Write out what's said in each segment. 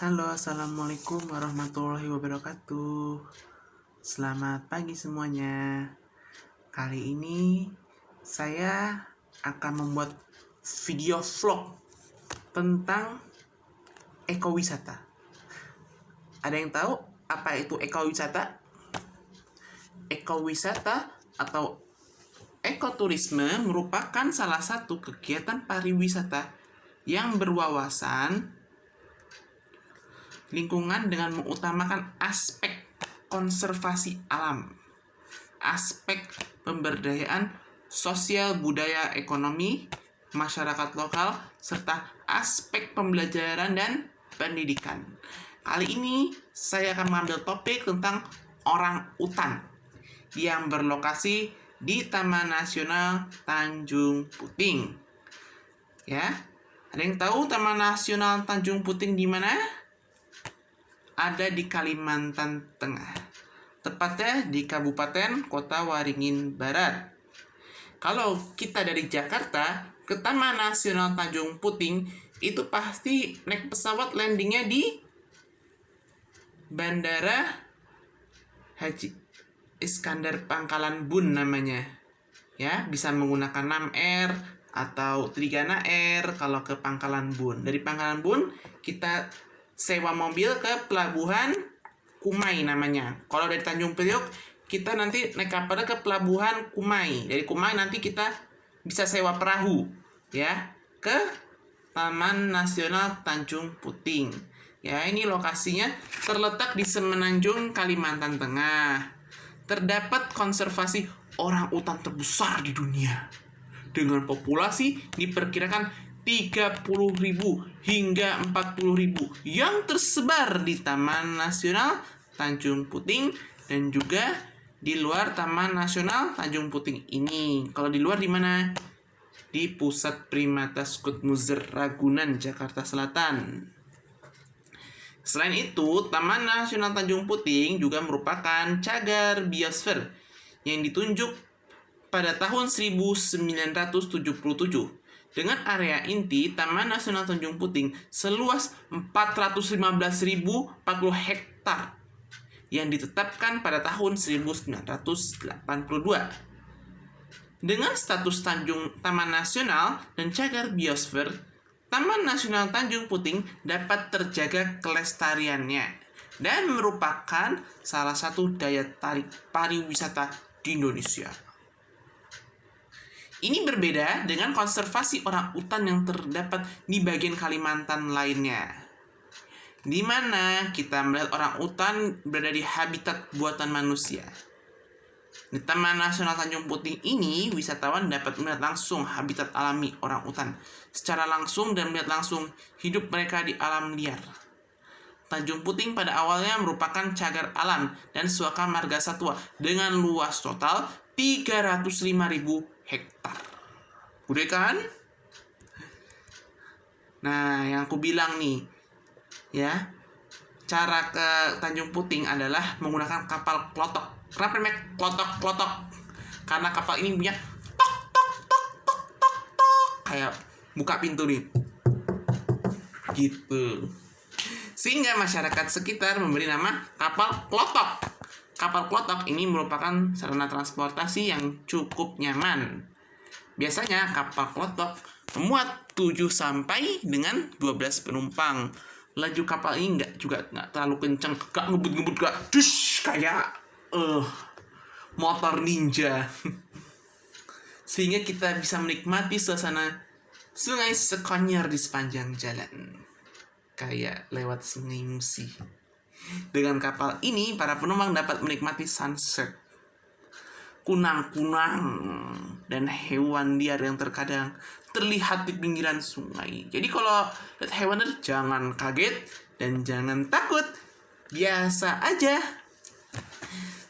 Halo, assalamualaikum warahmatullahi wabarakatuh. Selamat pagi semuanya. Kali ini saya akan membuat video vlog tentang ekowisata. Ada yang tahu apa itu ekowisata? Ekowisata atau ekoturisme merupakan salah satu kegiatan pariwisata yang berwawasan lingkungan dengan mengutamakan aspek konservasi alam, aspek pemberdayaan sosial budaya ekonomi masyarakat lokal, serta aspek pembelajaran dan pendidikan. Kali ini saya akan mengambil topik tentang orang utan yang berlokasi di Taman Nasional Tanjung Puting. Ya, ada yang tahu Taman Nasional Tanjung Puting di mana? Ada di Kalimantan Tengah, tepatnya di Kabupaten Kota Waringin Barat. Kalau kita dari Jakarta ke Taman Nasional Tanjung Puting, itu pasti naik pesawat landingnya di Bandara Haji Iskandar Pangkalan Bun namanya. Ya, bisa menggunakan 6R atau Trigana Air kalau ke Pangkalan Bun. Dari Pangkalan Bun kita sewa mobil ke pelabuhan Kumai namanya. Kalau dari Tanjung Priok kita nanti naik kapal ke pelabuhan Kumai. Dari Kumai nanti kita bisa sewa perahu ya ke Taman Nasional Tanjung Puting. Ya, ini lokasinya terletak di Semenanjung, Kalimantan Tengah. Terdapat konservasi orangutan terbesar di dunia dengan populasi diperkirakan 30.000 hingga 40.000 yang tersebar di Taman Nasional Tanjung Puting dan juga di luar Taman Nasional Tanjung Puting ini. Kalau di luar di mana? Di Pusat Primata Skotmuser Ragunan, Jakarta Selatan. Selain itu, Taman Nasional Tanjung Puting juga merupakan cagar biosfer yang ditunjuk pada tahun 1977. Dengan area inti Taman Nasional Tanjung Puting seluas 415.040 hektar yang ditetapkan pada tahun 1982. Dengan status Taman Nasional dan cagar biosfer, Taman Nasional Tanjung Puting dapat terjaga kelestariannya dan merupakan salah satu daya tarik pariwisata di Indonesia. Ini berbeda dengan konservasi orangutan yang terdapat di bagian Kalimantan lainnya, di mana kita melihat orangutan berada di habitat buatan manusia. Di Taman Nasional Tanjung Puting ini, wisatawan dapat melihat langsung habitat alami orangutan secara langsung dan melihat langsung hidup mereka di alam liar. Tanjung Puting pada awalnya merupakan cagar alam dan suaka marga satwa dengan luas total 305.000 hektar. Udah kan? Nah, yang aku bilang nih, ya, cara ke Tanjung Puting adalah menggunakan kapal klotok. Kenapa namanya klotok-klotok? Karena kapal ini punya tok tok tok tok tok tok, kayak buka pintu nih, gitu. Sehingga masyarakat sekitar memberi nama kapal klotok. Kapal klotok ini merupakan sarana transportasi yang cukup nyaman. Biasanya kapal klotok memuat 7 sampai dengan 12 penumpang. Laju kapal ini nggak terlalu kencang, nggak ngebut-ngebut, nggak dush kayak motor ninja. Sehingga kita bisa menikmati suasana sungai Sekonyar di sepanjang jalan, kayak lewat Sungai Musi. Dengan kapal ini, para penumpang dapat menikmati sunset, kunang-kunang, dan hewan liar yang terkadang terlihat di pinggiran sungai. Jadi kalau lihat hewan itu jangan kaget dan jangan takut, biasa aja.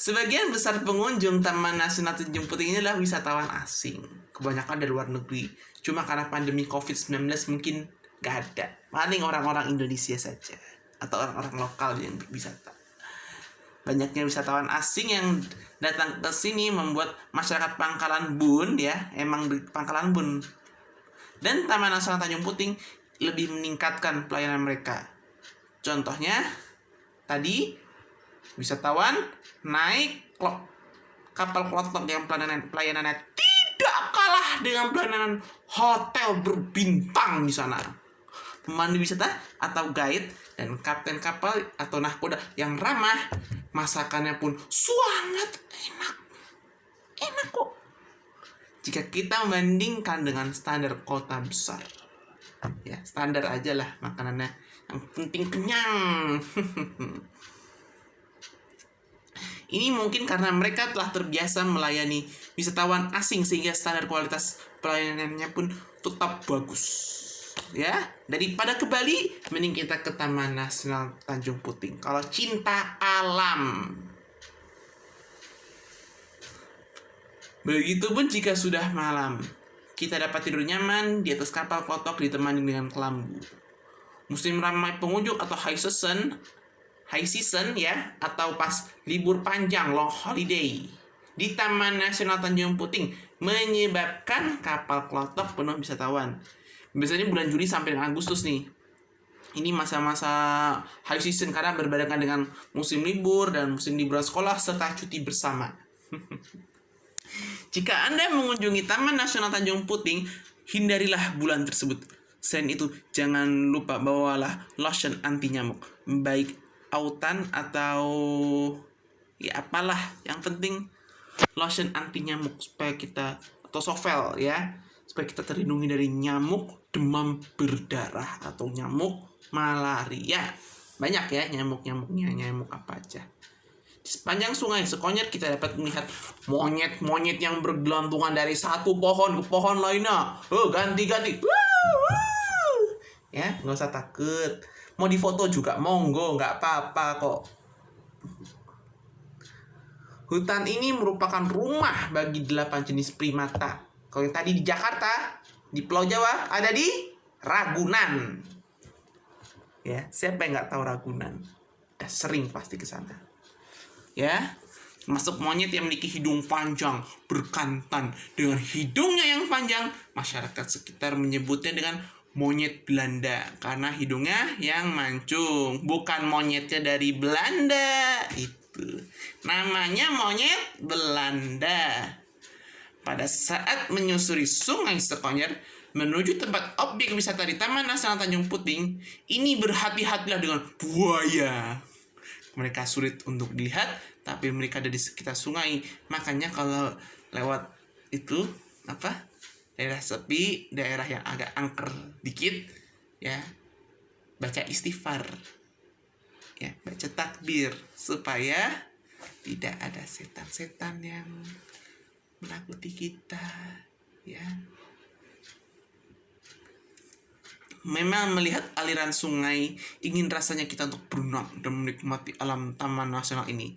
Sebagian besar pengunjung Taman Nasional Tanjung Puting ini adalah wisatawan asing, kebanyakan dari luar negeri. Cuma karena pandemi COVID-19 mungkin gak ada, paling orang-orang Indonesia saja atau orang-orang lokal yang wisata. Banyaknya wisatawan asing yang datang ke sini membuat masyarakat Pangkalan Bun, ya, emang di Pangkalan Bun dan Taman Nasional Tanjung Puting lebih meningkatkan pelayanan mereka. Contohnya, tadi wisatawan naik kapal klotok yang pelayanannya tidak kalah dengan pelayanan hotel berbintang di sana. Pemandu wisata atau guide dan kapten kapal atau nahkoda yang ramah, masakannya pun sangat enak. Enak kok. Jika kita membandingkan dengan standar kota besar. Ya, standar aja lah makanannya. Yang penting kenyang. Ini mungkin karena mereka telah terbiasa melayani wisatawan asing sehingga standar kualitas pelayanannya pun tetap bagus. Ya, daripada ke Bali, mending kita ke Taman Nasional Tanjung Puting. Kalau cinta alam. Begitupun jika sudah malam, kita dapat tidur nyaman di atas kapal klotok ditemani dengan kelambu. Musim ramai pengunjung atau high season ya, atau pas libur panjang long holiday di Taman Nasional Tanjung Puting menyebabkan kapal klotok penuh wisatawan. Biasanya bulan Juli sampai dengan Agustus nih. Ini masa-masa high season karena berbarengan dengan musim libur dan musim liburan sekolah serta cuti bersama. Jika Anda mengunjungi Taman Nasional Tanjung Puting, hindarilah bulan tersebut. Selain itu, jangan lupa bawalah lotion anti nyamuk, baik autan atau ya apalah, yang penting lotion anti nyamuk supaya kita, atau sovel ya, supaya kita terlindungi dari nyamuk demam berdarah atau nyamuk malaria. Banyak ya nyamuk-nyamuknya, nyamuk apa aja. Di sepanjang sungai Sekonyer kita dapat melihat monyet-monyet yang bergelantungan dari satu pohon ke pohon lainnya. Ganti-ganti. Ya, nggak usah takut. Mau difoto juga monggo, nggak apa-apa kok. Hutan ini merupakan rumah bagi 8 jenis primata. Kalau yang tadi di Jakarta, di Pulau Jawa, ada di Ragunan. Ya, siapa yang nggak tahu Ragunan? Sering pasti ke sana. Ya, masuk monyet yang memiliki hidung panjang berkantan. Dengan hidungnya yang panjang, masyarakat sekitar menyebutnya dengan monyet Belanda karena hidungnya yang mancung. Bukan monyetnya dari Belanda, itu namanya monyet Belanda. Pada saat menyusuri Sungai Sekonyer menuju tempat objek wisata di Taman Nasional Tanjung Puting, ini berhati-hatilah dengan buaya. Mereka sulit untuk dilihat, tapi mereka ada di sekitar sungai. Makanya kalau lewat itu daerah sepi, daerah yang agak angker dikit, ya baca istighfar, ya baca takbir supaya tidak ada setan-setan yang menakuti kita, ya. Memang melihat aliran sungai, ingin rasanya kita untuk berenang dan menikmati alam Taman Nasional ini.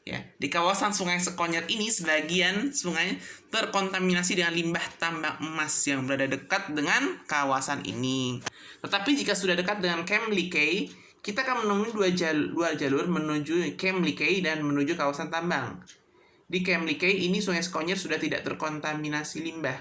Ya, di kawasan Sungai Sekonyer ini sebagian sungai terkontaminasi dengan limbah tambang emas yang berada dekat dengan kawasan ini. Tetapi jika sudah dekat dengan Camp Likay, kita akan menemui dua jalur menuju Camp Likay dan menuju kawasan tambang. Di Camp Likay ini Sungai Sekonyer sudah tidak terkontaminasi limbah.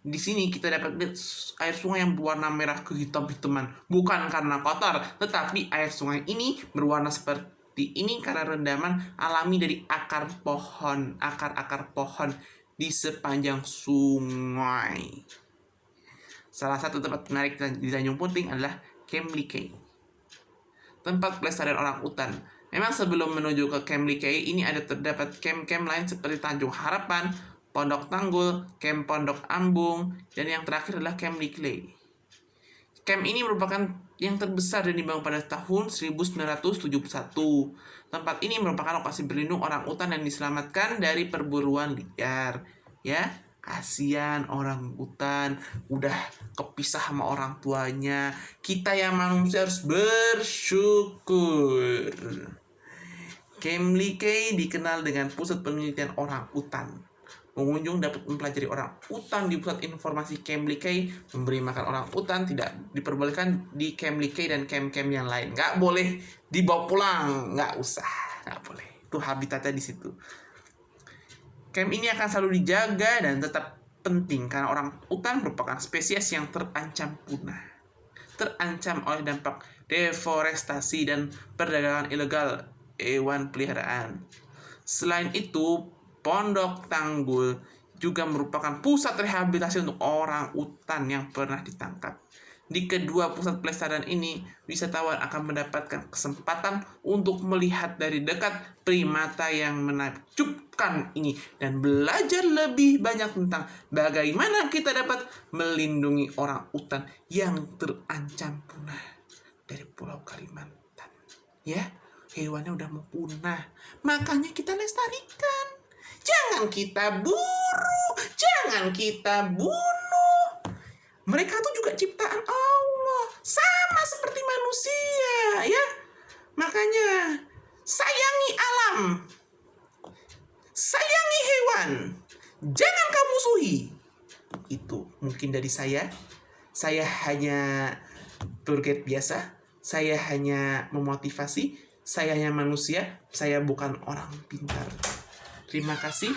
Di sini kita dapat lihat air sungai yang berwarna merah kehitam-hitaman. Bukan karena kotor, tetapi air sungai ini berwarna seperti ini karena rendaman alami dari akar pohon di sepanjang sungai. Salah satu tempat menarik di Tanjung Puting adalah Camp Likay, tempat pelestarian orang utan. Memang sebelum menuju ke Camp Likay ini terdapat camp-camp lain seperti Tanjung Harapan, Pondok Tanggul, Camp Pondok Ambung, dan yang terakhir adalah Camp Likay. Camp ini merupakan yang terbesar dan dibangun pada tahun 1971. Tempat ini merupakan lokasi berlindung orang utan yang diselamatkan dari perburuan liar. Ya, kasihan orang utan udah kepisah sama orang tuanya. Kita yang manusia harus bersyukur. Camp Likay dikenal dengan pusat penelitian orang utan. Pengunjung dapat mempelajari orang utan di pusat informasi Camp Likay. Memberi makan orang utan tidak diperbolehkan di Camp Likay dan camp-camp yang lain. Nggak boleh dibawa pulang, nggak usah, nggak boleh. Itu habitatnya di situ. Camp ini akan selalu dijaga dan tetap penting karena orang utan merupakan spesies yang terancam punah. terancam oleh dampak deforestasi dan perdagangan ilegal hewan peliharaan. Selain itu, Pondok Tanggul juga merupakan pusat rehabilitasi untuk orang utan yang pernah ditangkap. Di kedua pusat pelestarian ini, wisatawan akan mendapatkan kesempatan untuk melihat dari dekat primata yang menakjubkan ini dan belajar lebih banyak tentang bagaimana kita dapat melindungi orang utan yang terancam punah dari Pulau Kalimantan. Ya, hewannya udah mau punah, makanya kita lestarikan. Jangan kita buru, jangan kita bunuh. Mereka tuh juga ciptaan Allah, sama seperti manusia, ya. Makanya sayangi alam, sayangi hewan, jangan kamu musuhi. Itu mungkin dari saya. Saya hanya tour guide biasa, saya hanya memotivasi, saya hanya manusia, saya bukan orang pintar. Terima kasih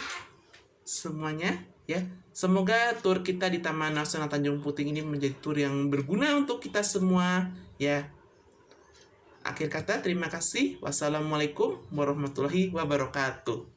semuanya, ya. Semoga tur kita di Taman Nasional Tanjung Puting ini menjadi tur yang berguna untuk kita semua, ya. Akhir kata, terima kasih. Wassalamualaikum warahmatullahi wabarakatuh.